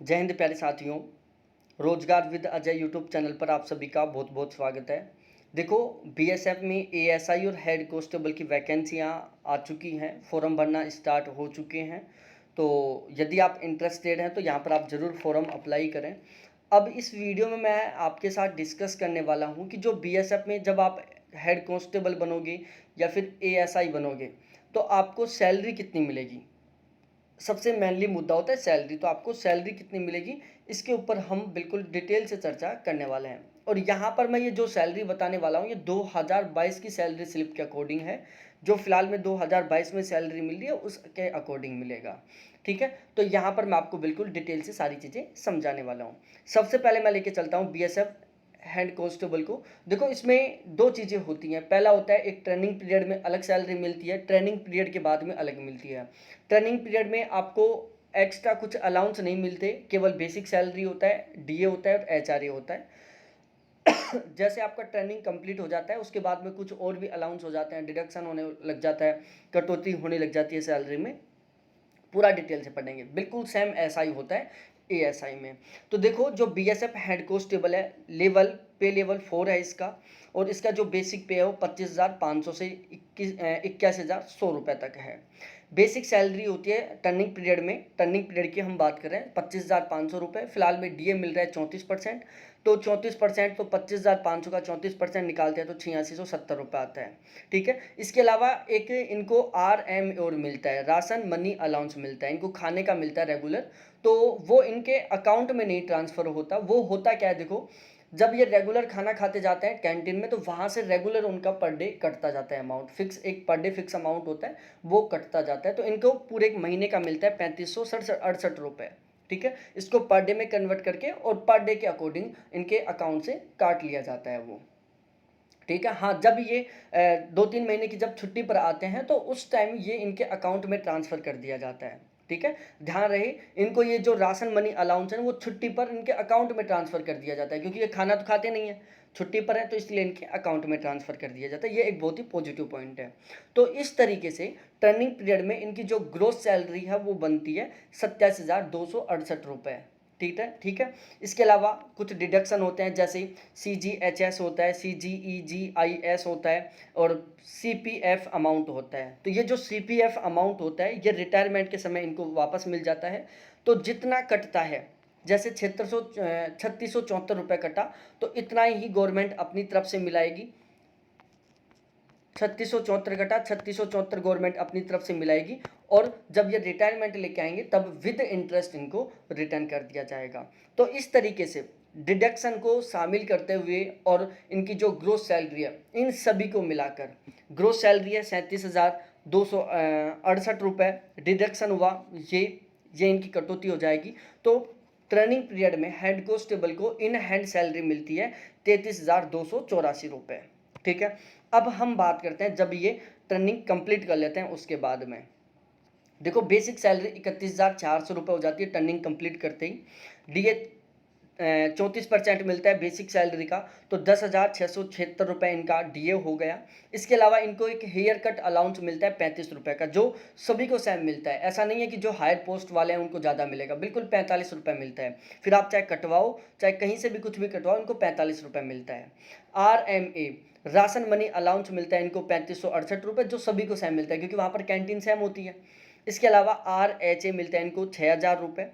जय हिंद प्यारे साथियों। रोजगार विद अजय यूट्यूब चैनल पर आप सभी का बहुत बहुत स्वागत है। देखो, बीएसएफ में एएसआई और हेड कांस्टेबल की वैकेंसियां आ चुकी हैं, फॉर्म भरना स्टार्ट हो चुके हैं। तो यदि आप इंटरेस्टेड हैं तो यहाँ पर आप ज़रूर फॉर्म अप्लाई करें। अब इस वीडियो में मैं आपके साथ डिस्कस करने वाला हूँ कि जो बीएसएफ में जब आप हेड कांस्टेबल बनोगे या फिर एएसआई बनोगे तो आपको सैलरी कितनी मिलेगी। सबसे मेनली मुद्दा होता है सैलरी। तो आपको सैलरी कितनी मिलेगी, इसके ऊपर हम बिल्कुल डिटेल से चर्चा करने वाले हैं। और यहाँ पर मैं ये जो सैलरी बताने वाला हूँ ये 2022 की सैलरी स्लिप के अकॉर्डिंग है। जो फिलहाल में 2022 में सैलरी मिल रही है उसके अकॉर्डिंग मिलेगा। ठीक है, तो यहाँ पर मैं आपको बिल्कुल डिटेल से सारी चीज़ें समझाने वाला हूँ। सबसे पहले मैं लेके चलता हूँ बीएसएफ हेड कांस्टेबल को। देखो, इसमें दो चीज़ें होती हैं। पहला होता है एक ट्रेनिंग पीरियड में अलग सैलरी मिलती है, ट्रेनिंग पीरियड के बाद में अलग मिलती है। ट्रेनिंग पीरियड में आपको एक्स्ट्रा कुछ अलाउंस नहीं मिलते, केवल बेसिक सैलरी होता है, डीए होता है और एचआरए होता है। जैसे आपका ट्रेनिंग कंप्लीट हो जाता है उसके बाद में कुछ और भी अलाउंस हो जाते हैं, डिडक्शन होने लग जाता है, कटौती होने लग जाती है सैलरी में। पूरा डिटेल से पढ़ेंगे, बिल्कुल सेम ऐसा ही होता है एएसआई में। तो देखो, जो बीएसएफ हेड कांस्टेबल है, पे लेवल 4 है इसका। और इसका जो बेसिक पे है वो 25,500 से 81,100 रुपये तक है। बेसिक सैलरी होती है टर्निंग पीरियड में। टर्निंग पीरियड की हम बात करें 25,500 रुपये। फिलहाल में डीए मिल रहा है 34%। तो 34% तो 25,500 का 34% निकालते हैं तो 8670 रुपये आता है। ठीक है, इसके अलावा एक इनको RM और मिलता है, राशन मनी अलाउंस मिलता है, इनको खाने का मिलता है रेगुलर। तो वो इनके अकाउंट में नहीं ट्रांसफ़र होता। वो होता क्या है, देखो, जब ये रेगुलर खाना खाते जाते हैं कैंटीन में तो वहाँ से रेगुलर उनका पर डे कटता जाता है अमाउंट। फिक्स एक पर डे फिक्स अमाउंट होता है, वो कटता जाता है। तो इनको पूरे एक महीने का मिलता है 3568 रुपये। ठीक है, इसको पर डे में कन्वर्ट करके और पर डे के अकॉर्डिंग इनके अकाउंट से काट लिया जाता है वो। ठीक है, हाँ, जब ये 2-3 महीने की जब छुट्टी पर आते हैं तो उस टाइम ये इनके अकाउंट में ट्रांसफ़र कर दिया जाता है। ठीक है, ध्यान रहे, इनको ये जो राशन मनी अलाउंस है वो छुट्टी पर इनके अकाउंट में ट्रांसफ़र कर दिया जाता है, क्योंकि ये खाना तो खाते नहीं है, छुट्टी पर है, तो इसलिए इनके अकाउंट में ट्रांसफ़र कर दिया जाता है। ये एक बहुत ही पॉजिटिव पॉइंट है। तो इस तरीके से टर्निंग पीरियड में इनकी जो ग्रोस सैलरी है वो बनती है 27,268 रुपये। ठीक है, ठीक है। इसके अलावा कुछ डिडक्शन होते हैं, जैसे CGHS होता है, CGEGIS होता है और CPF अमाउंट होता है। तो ये जो CPF अमाउंट होता है ये रिटायरमेंट के समय इनको वापस मिल जाता है। तो जितना कटता है, जैसे 3674 रुपये कटा, तो इतना ही गवर्नमेंट अपनी तरफ से मिलाएगी। 3674 कटा, 3674 गवर्नमेंट अपनी तरफ से मिलाएगी। और जब ये रिटायरमेंट लेके आएंगे तब विद इंटरेस्ट इनको रिटर्न कर दिया जाएगा। तो इस तरीके से डिडक्शन को शामिल करते हुए और इनकी जो ग्रोस सैलरी है इन सभी को मिलाकर ग्रोस सैलरी है 37,268 रुपये। डिडक्शन हुआ ये इनकी कटौती हो जाएगी। तो ट्रेनिंग पीरियड में हेड कांस्टेबल को इन हैंड सैलरी मिलती है 33,284 रुपये। ठीक है, अब हम बात करते हैं जब ये ट्रेनिंग कंप्लीट कर लेते हैं उसके बाद में। देखो, बेसिक सैलरी 31,400 रुपये हो जाती है ट्रेनिंग कंप्लीट करते ही। डीए 34% मिलता है बेसिक सैलरी का, तो 10,676 रुपये इनका डीए हो गया। इसके अलावा इनको एक हेयर कट अलाउंस मिलता है 35 रुपये का, जो सभी को सेम मिलता है। ऐसा नहीं है कि जो हायर पोस्ट वाले हैं उनको ज़्यादा मिलेगा, बिल्कुल 45 रुपये मिलता है। फिर आप चाहे कटवाओ, चाहे कहीं से भी कुछ भी कटवाओ, इनको 45 रुपये मिलता है। RMA राशन मनी अलाउंस मिलता है इनको 3568 रुपये, जो सभी को सेम मिलता है क्योंकि वहाँ पर कैंटीन सेम होती है। इसके अलावा RHA मिलता है इनको 6,000 रुपये।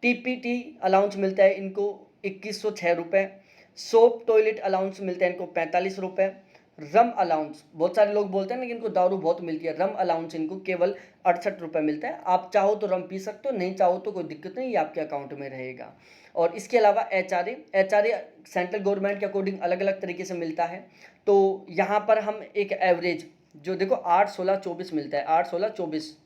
TPT अलाउंस मिलता है इनको 2106 रुपये। सोप टॉयलेट अलाउंस मिलता है इनको 45 रुपये। रम अलाउंस, बहुत सारे लोग बोलते हैं ना कि इनको दारू बहुत मिलती है, रम अलाउंस इनको केवल 68 रुपये मिलता है। आप चाहो तो रम पी सकते हो, नहीं चाहो तो कोई दिक्कत नहीं, ये आपके अकाउंट में रहेगा। और इसके अलावा H R A central government के अकॉर्डिंग अलग अलग तरीके से मिलता है। तो यहाँ पर हम एक एवरेज जो देखो 8, 16, 24 मिलता है, 8, 16, 24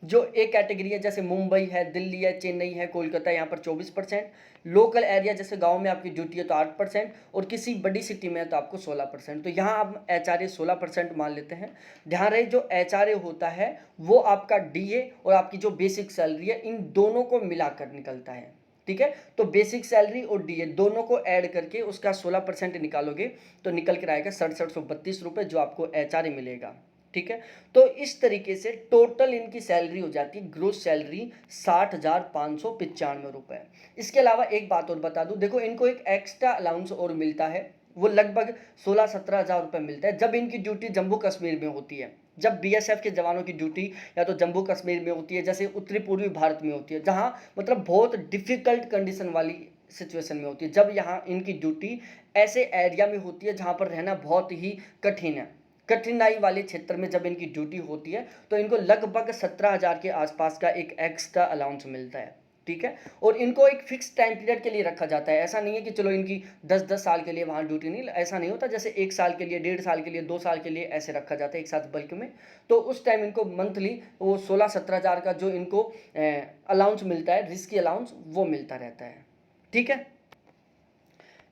जो एक कैटेगरी है, जैसे मुंबई है, दिल्ली है, चेन्नई है, कोलकाता, यहाँ पर 24%। लोकल एरिया जैसे गांव में आपकी ड्यूटी है तो 8%, और किसी बड़ी सिटी में है तो आपको 16%। तो यहाँ आप HRA 16% मान लेते हैं। ध्यान रहे, जो HRA होता है वो आपका DA और आपकी जो बेसिक सैलरी है इन दोनों को मिलाकर निकलता है। ठीक है, तो बेसिक सैलरी और DA दोनों को ऐड करके उसका 16% निकालोगे तो निकल कर आएगा 6732 रुपये, जो आपको HRA मिलेगा। ठीक है। तो इस तरीके से टोटल इनकी सैलरी हो जाती है ग्रोस सैलरी 60,595 रुपये। इसके अलावा एक बात और बता दूं, देखो इनको एक एक्स्ट्रा अलाउंस और मिलता है, वो लगभग 16-17 हज़ार रुपये मिलता है जब इनकी ड्यूटी जम्मू कश्मीर में होती है। जब बीएसएफ के जवानों की ड्यूटी या तो जम्मू कश्मीर में होती है, जैसे उत्तरी पूर्वी भारत में होती है, जहाँ मतलब बहुत डिफ़िकल्ट कंडीशन वाली सिचुएशन में होती है, जब यहाँ इनकी ड्यूटी ऐसे एरिया में होती है जहाँ पर रहना बहुत ही कठिन है, कठिनाई वाले क्षेत्र में जब इनकी ड्यूटी होती है, तो इनको लगभग 17,000 के आसपास का एक एक्स्ट्रा अलाउंस मिलता है, ठीक है। और इनको एक फिक्स टाइम पीरियड के लिए रखा जाता है, ऐसा नहीं है कि चलो इनकी 10-10 साल के लिए वहाँ ड्यूटी, नहीं, ऐसा नहीं होता। जैसे 1 साल के लिए, 1.5 साल के लिए, 2 साल के लिए ऐसे रखा जाता है एक साथ बल्क में। तो उस टाइम इनको मंथली वो 16-17 हज़ार का जो इनको अलाउंस मिलता है, रिस्की अलाउंस, वो मिलता रहता है, ठीक है।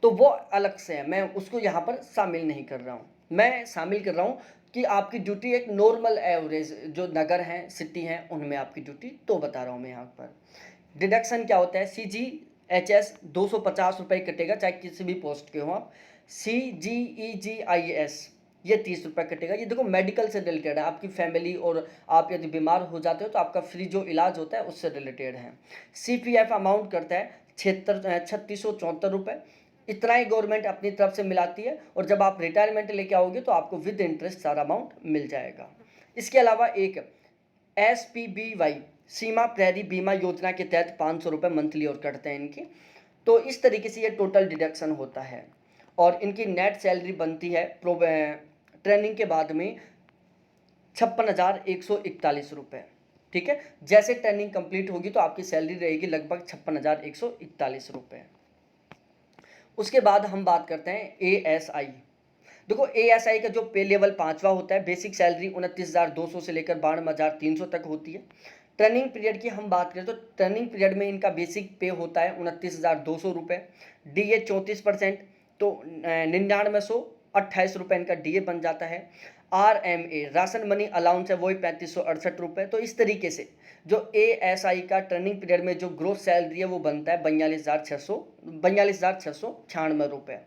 तो वो अलग से है, मैं उसको यहाँ पर शामिल नहीं कर रहा हूँ। मैं शामिल कर रहा हूँ कि आपकी ड्यूटी एक नॉर्मल एवरेज जो नगर हैं, सिटी हैं, उनमें आपकी ड्यूटी, तो बता रहा हूँ मैं यहाँ पर। डिडक्शन क्या होता है, CGHS 250 रुपये कटेगा, चाहे किसी भी पोस्ट के हो आप। CGEGIS ये 30 रुपये कटेगा। ये देखो मेडिकल से रिलेटेड है, आपकी फैमिली और आप यदि बीमार हो जाते हो तो आपका फ्री जो इलाज होता है उससे रिलेटेड है। CPF अमाउंट करता है 3674 रुपये। इतना ही गवर्नमेंट अपनी तरफ से मिलाती है, और जब आप रिटायरमेंट लेके आओगे तो आपको विद इंटरेस्ट सारा अमाउंट मिल जाएगा। इसके अलावा एक SPBY सीमा प्रहरी बीमा योजना के तहत 500 रुपये मंथली और कटते हैं इनकी। तो इस तरीके से ये टोटल डिडक्शन होता है, और इनकी नेट सैलरी बनती है ट्रेनिंग के बाद में 56,141 रुपये, ठीक है। जैसे ट्रेनिंग कंप्लीट होगी तो आपकी सैलरी रहेगी लगभग 56,141 रुपये। उसके बाद हम बात करते हैं ASI। देखो ASI का जो पे लेवल 5वां होता है, बेसिक सैलरी 29,200 से लेकर 92,300 तक होती है। ट्रेनिंग पीरियड की हम बात करें तो ट्रेनिंग पीरियड में इनका बेसिक पे होता है 29,200 रुपये, DA 34%, तो 99,128 रुपये इनका DA बन जाता है। RMA राशन मनी अलाउंस है, वही 3568 रुपये। तो इस तरीके से जो ASI का ट्रेनिंग पीरियड में जो ग्रोथ सैलरी है वो बनता है 42,696 रुपये,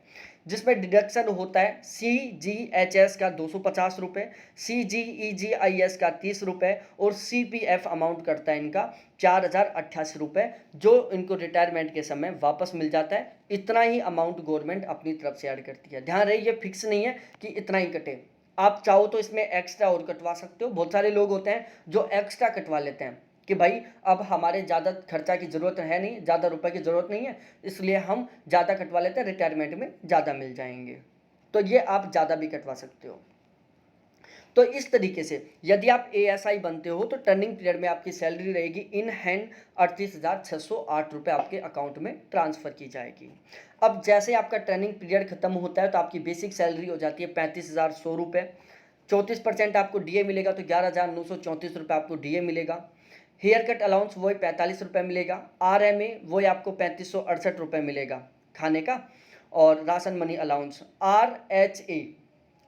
जिसमें डिडक्शन होता है CGHS का 250 रुपये, CGEGIS का 30 रुपये, और CPF अमाउंट करता है इनका 4,088 रुपये, जो इनको रिटायरमेंट के समय वापस मिल जाता है। इतना ही अमाउंट गवर्नमेंट अपनी तरफ से ऐड करती है। ध्यान रहे ये फिक्स नहीं है कि इतना ही कटे, आप चाहो तो इसमें एक्स्ट्रा और कटवा सकते हो। बहुत सारे लोग होते हैं जो एक्स्ट्रा कटवा लेते हैं कि भाई अब हमारे ज़्यादा खर्चा की ज़रूरत है नहीं, ज़्यादा रुपए की ज़रूरत नहीं है, इसलिए हम ज़्यादा कटवा लेते हैं, रिटायरमेंट में ज़्यादा मिल जाएंगे। तो ये आप ज़्यादा भी कटवा सकते हो। तो इस तरीके से यदि आप ASI बनते हो तो टर्निंग पीरियड में आपकी सैलरी रहेगी इन हैंड 38,608 रुपये आपके अकाउंट में ट्रांसफ़र की जाएगी। अब जैसे आपका ट्रेनिंग पीरियड खत्म होता है तो आपकी बेसिक सैलरी हो जाती है 35,100 रुपये। 34% आपको DA मिलेगा तो 11,934 रुपये आपको DA मिलेगा। हेयर कट अलाउंस वही 45 रुपये मिलेगा। RMA वही आपको 3568 रुपये मिलेगा खाने का, और राशन मनी अलाउंस RHA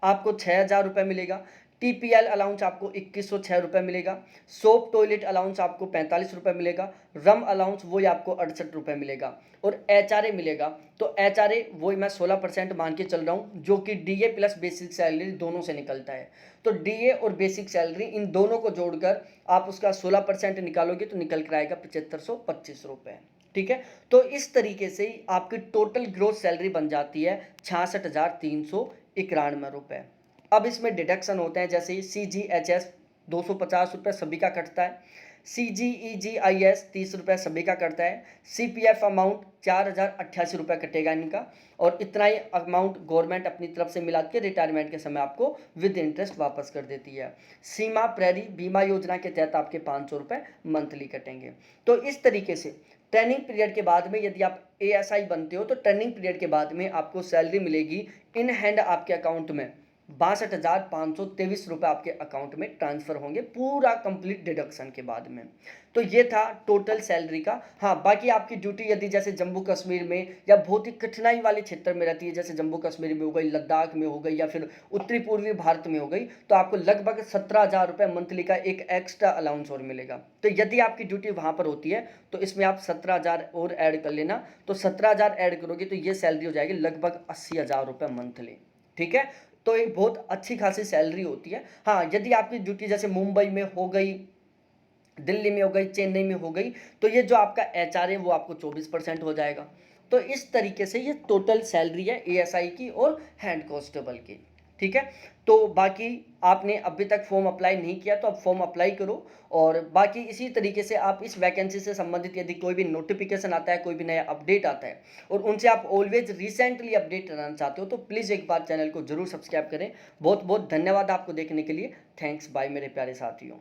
आपको 6,000 रुपये मिलेगा। TPL अलाउंस आपको 2106 रुपये मिलेगा। सोप टॉयलेट अलाउंस आपको 45 रुपये मिलेगा। रम अलाउंस वही आपको 68 रुपये मिलेगा। और HRA मिलेगा, तो HRA वही मैं 16% मान के चल रहा हूँ, जो कि DA प्लस बेसिक सैलरी दोनों से निकलता है। तो DA और बेसिक सैलरी इन दोनों को जोड़कर आप उसका 16% निकालोगे तो निकल कर आएगा 7525 रुपये, ठीक है। तो इस तरीके से ही आपकी टोटल ग्रोथ सैलरी बन जाती है 66,391 रुपये। अब इसमें डिडक्शन होते हैं, जैसे CGHS 250 रुपये सभी का कटता है, CGEGIS 30 रुपये सभी का कटता है, CPF अमाउंट 4,088 रुपये कटेगा इनका, और इतना ही अमाउंट गवर्नमेंट अपनी तरफ से मिला के रिटायरमेंट के समय आपको विद इंटरेस्ट वापस कर देती है। सीमा प्रहरी बीमा योजना के तहत आपके 500 रुपये मंथली कटेंगे। तो इस तरीके से ट्रेनिंग पीरियड के बाद में यदि आप ASI बनते हो तो ट्रेनिंग पीरियड के बाद में आपको सैलरी मिलेगी इन हैंड आपके अकाउंट में 62,523 रुपये आपके अकाउंट में ट्रांसफ़र होंगे पूरा कंप्लीट डिडक्शन के बाद में। तो ये था टोटल सैलरी का। हाँ, बाकी आपकी ड्यूटी यदि जैसे जम्मू कश्मीर में या बहुत ही कठिनाई वाले क्षेत्र में रहती है, जैसे जम्मू कश्मीर में हो गई, लद्दाख में हो गई, या फिर उत्तरी पूर्वी भारत में हो गई, तो आपको लगभग 17,000 रुपये मंथली का एक एक्स्ट्रा अलाउंस और मिलेगा। तो यदि आपकी ड्यूटी वहाँ पर होती है तो इसमें आप 17,000 और ऐड कर लेना, तो 17,000 ऐड करोगे तो ये सैलरी हो जाएगी लगभग 80,000 रुपये मंथली, ठीक है। तो तो एक बहुत अच्छी खासी सैलरी होती है। हाँ, यदि आपकी ड्यूटी जैसे मुंबई में हो गई, दिल्ली में हो गई, चेन्नई में हो गई, तो ये जो आपका एचआर है वो आपको 24% हो जाएगा। तो इस तरीके से ये टोटल सैलरी है एएसआई की और हेड कांस्टेबल की। ठीक है, तो बाकी आपने अभी तक फॉर्म अप्लाई नहीं किया तो अब फॉर्म अप्लाई करो। और बाकी इसी तरीके से आप इस वैकेंसी से संबंधित यदि कोई भी नोटिफिकेशन आता है, कोई भी नया अपडेट आता है और उनसे आप ऑलवेज रिसेंटली अपडेट रहना चाहते हो, तो प्लीज़ एक बार चैनल को जरूर सब्सक्राइब करें। बहुत बहुत धन्यवाद आपको देखने के लिए। थैंक्स, बाय मेरे प्यारे साथियों।